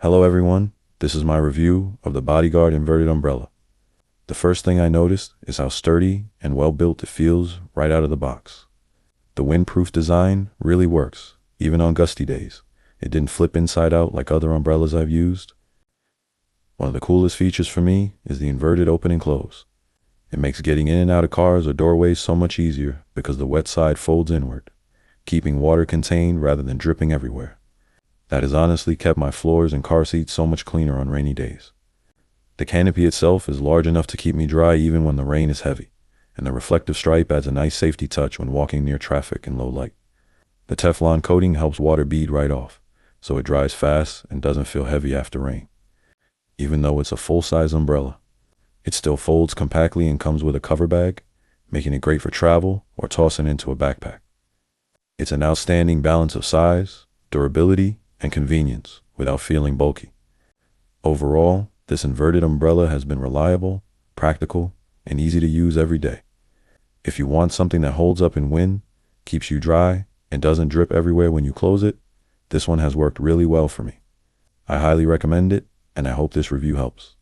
Hello everyone, this is my review of the Bodyguard Inverted Umbrella. The first thing I noticed is how sturdy and well built it feels right out of the box. The windproof design really works, even on gusty days. It didn't flip inside out like other umbrellas I've used. One of the coolest features for me is the inverted open and close. It makes getting in and out of cars or doorways so much easier because the wet side folds inward, keeping water contained rather than dripping everywhere. That has honestly kept my floors and car seats so much cleaner on rainy days. The canopy itself is large enough to keep me dry even when the rain is heavy, and the reflective stripe adds a nice safety touch when walking near traffic in low light. The Teflon coating helps water bead right off, so it dries fast and doesn't feel heavy after rain. Even though it's a full-size umbrella, it still folds compactly and comes with a cover bag, making it great for travel or tossing into a backpack. It's an outstanding balance of size, durability, and convenience without feeling bulky. Overall, this inverted umbrella has been reliable, practical, and easy to use every day. If you want something that holds up in wind, keeps you dry, and doesn't drip everywhere when you close it, this one has worked really well for me. I highly recommend it, and I hope this review helps.